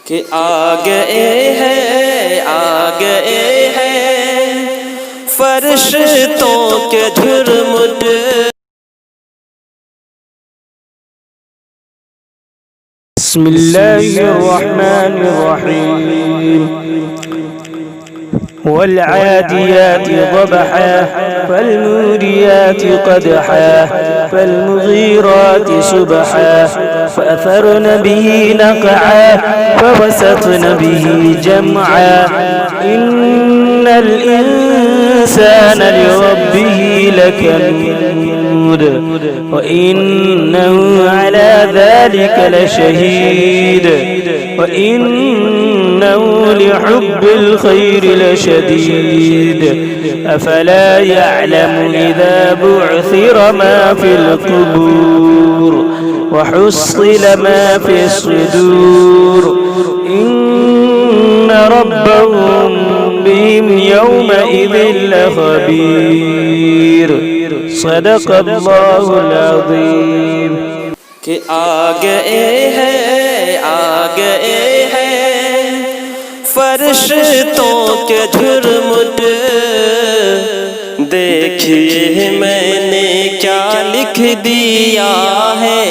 कि आ गए हैं फरिश्तों के झुरमुट। बिस्मिल्लाहिर्रहमानिर्रहीम। والعاديات ضبحا فالموريات قدحا فالمغيرات صبحا فأثرن به نقعا فوسطن به جمعا إن الإنسان لربه لكنود وإنه على ذلك لشهيد وإنه لحب الخير لشديد أفلا يعلم إذا بعثر ما في القبور وحصل ما في الصدور إن ربهم بهم يومئذ لخبير صدق الله العظيم। कि आ गए हैं फरिश्तों के झुरमुट। देखिए मैंने क्या लिख दिया है।